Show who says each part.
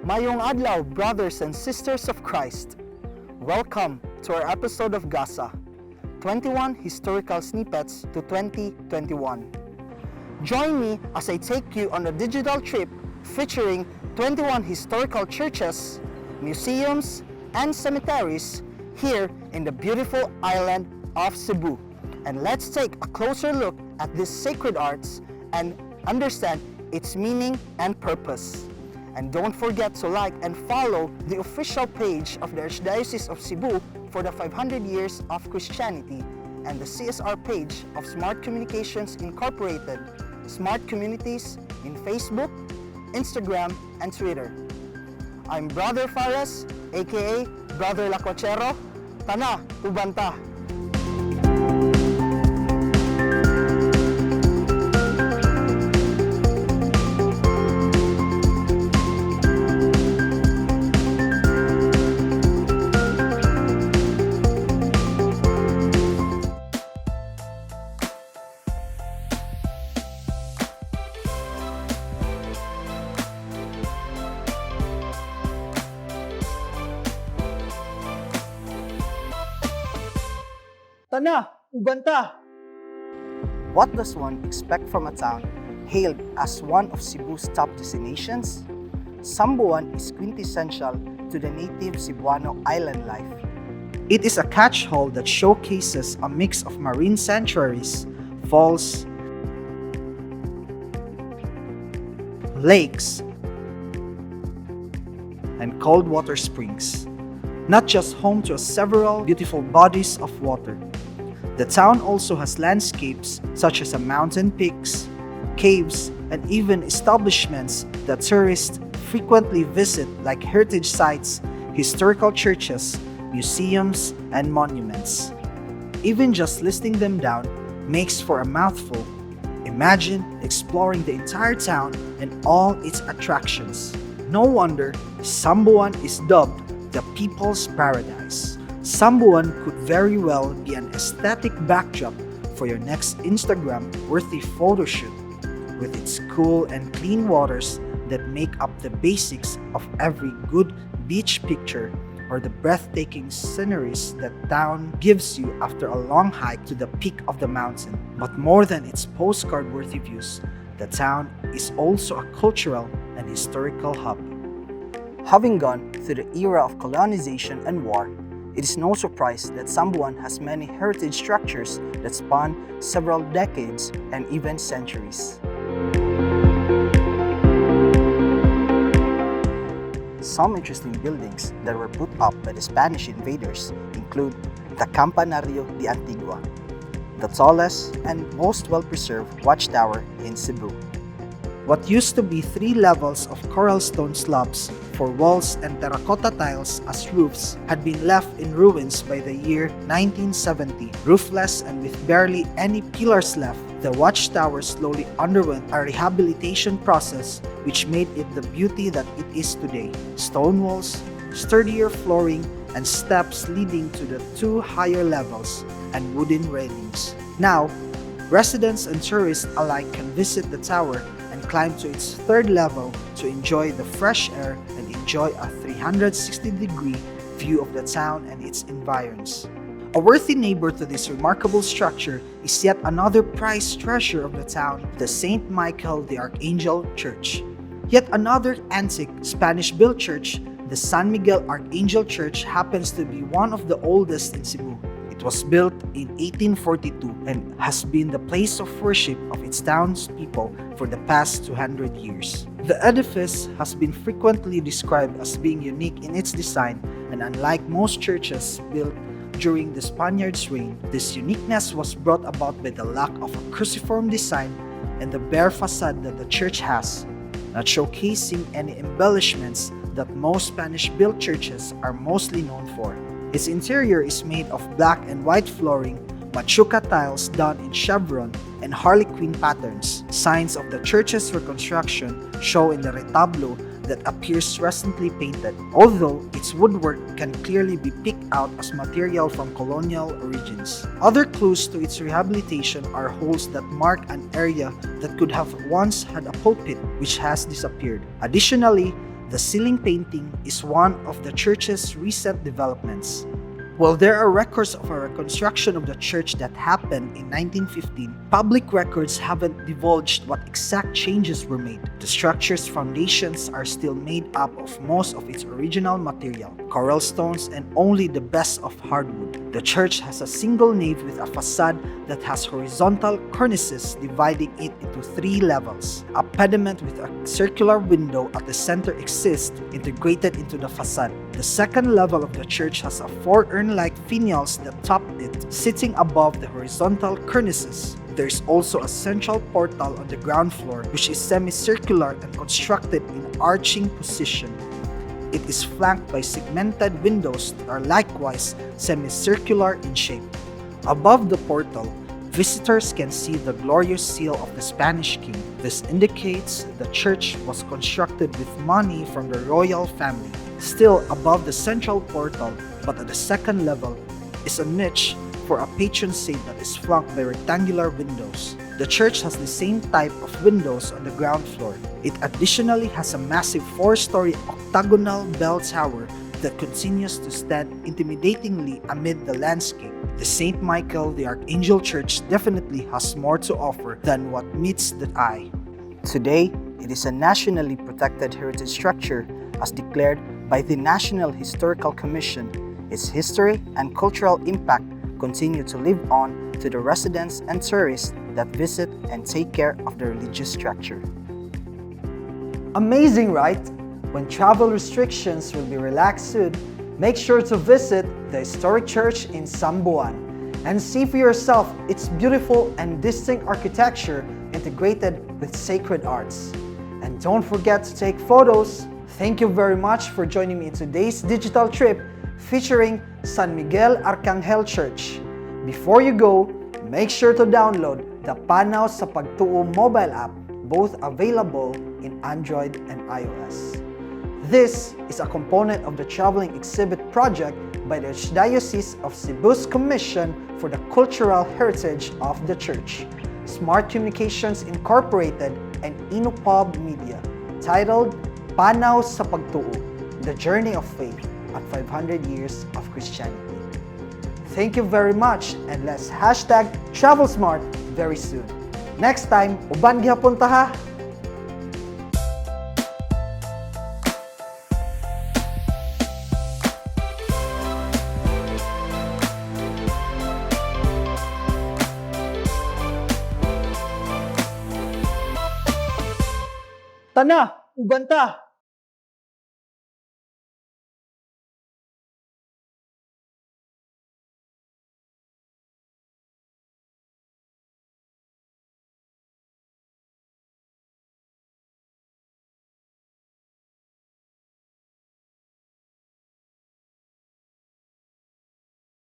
Speaker 1: Mayong adlaw, brothers and sisters of Christ. Welcome to our episode of Gaza, 21 historical snippets to 2021. Join me as I take you on a digital trip featuring 21 historical churches, museums, and cemeteries here in the beautiful island of Cebu. And let's take a closer look at these sacred arts and understand its meaning and purpose. And don't forget to like and follow the official page of the Archdiocese of Cebu for the 500 years of Christianity and the CSR page of Smart Communications Incorporated, Smart Communities in Facebook, Instagram, and Twitter. I'm Brother Fares, aka Brother Lacuachero. Tana, ubanta! Tana, ubanta! What does one expect from a town hailed as one of Cebu's top destinations? Samboan is quintessential to the native Cebuano island life. It is a catch-all that showcases a mix of marine sanctuaries, falls, lakes, and cold water springs. Not just home to several beautiful bodies of water. The town also has landscapes such as mountain peaks, caves, and even establishments that tourists frequently visit like heritage sites, historical churches, museums, and monuments. Even just listing them down makes for a mouthful. Imagine exploring the entire town and all its attractions. No wonder Samboan is dubbed the People's Paradise. Samboan could very well be an aesthetic backdrop for your next Instagram-worthy photo shoot, with its cool and clean waters that make up the basics of every good beach picture, or the breathtaking sceneries that town gives you after a long hike to the peak of the mountain. But more than its postcard-worthy views, the town is also a cultural and historical hub. Having gone through the era of colonization and war, it is no surprise that Samboan has many heritage structures that span several decades and even centuries. Some interesting buildings that were put up by the Spanish invaders include the Campanario de Antigua, the tallest and most well-preserved watchtower in Cebu. What used to be 3 levels of coral stone slabs for walls and terracotta tiles as roofs had been left in ruins by the year 1970. Roofless and with barely any pillars left, the watchtower slowly underwent a rehabilitation process which made it the beauty that it is today. Stone walls, sturdier flooring, and steps leading to the 2 higher levels, and wooden railings. Now, residents and tourists alike can visit the tower and climb to its 3rd level to enjoy the fresh air and enjoy a 360-degree view of the town and its environs. A worthy neighbor to this remarkable structure is yet another prized treasure of the town, the St. Michael the Archangel Church. Yet another antique Spanish-built church, the San Miguel Archangel Church, happens to be one of the oldest in Cebu. It was built in 1842 and has been the place of worship of its townspeople for the past 200 years. The edifice has been frequently described as being unique in its design, and unlike most churches built during the Spaniards' reign, this uniqueness was brought about by the lack of a cruciform design and the bare facade that the church has, not showcasing any embellishments that most Spanish-built churches are mostly known for. Its interior is made of black and white flooring, machuca tiles done in chevron, and harlequin patterns. Signs of the church's reconstruction show in the retablo that appears recently painted, although its woodwork can clearly be picked out as material from colonial origins. Other clues to its rehabilitation are holes that mark an area that could have once had a pulpit, which has disappeared. Additionally, The ceiling painting is one of the church's recent developments. While there are records of a reconstruction of the church that happened in 1915, public records haven't divulged what exact changes were made. The structure's foundations are still made up of most of its original material, coral stones, and only the best of hardwood. The church has a single nave with a facade that has horizontal cornices dividing it into 3 levels. A pediment with a circular window at the center exists integrated into the facade. The second level of the church has a 4 urn-like finials that top it, sitting above the horizontal cornices. There is also a central portal on the ground floor, which is semicircular and constructed in an arching position. It is flanked by segmented windows that are likewise semicircular in shape. Above the portal, visitors can see the glorious seal of the Spanish king. This indicates the church was constructed with money from the royal family. Still above the central portal, but at the second level, is a niche for a patron saint that is flanked by rectangular windows. The church has the same type of windows on the ground floor. It additionally has a massive 4-story octagonal bell tower that continues to stand intimidatingly amid the landscape. The St. Michael the Archangel Church definitely has more to offer than what meets the eye. Today, it is a nationally protected heritage structure as declared by the National Historical Commission. Its history and cultural impact continue to live on to the residents and tourists that visit and take care of the religious structure.
Speaker 2: Amazing, right? When travel restrictions will be relaxed soon, make sure to visit the historic church in Samboan and see for yourself its beautiful and distinct architecture integrated with sacred arts. And don't forget to take photos. Thank you very much for joining me in today's digital trip featuring San Miguel Archangel Church. Before you go, make sure to download the Panaw sa Pagtuo mobile app, both available in Android and iOS. This is a component of the traveling exhibit project by the Archdiocese of Cebu's Commission for the Cultural Heritage of the Church, Smart Communications Incorporated, and Inupub Media, titled Panaw sa Pagtuo, The Journey of Faith at 500 Years of Christianity. Thank you very much, and let's #travel smart very soon. Next time, uban gihapon ta ha! Tana, uban ta!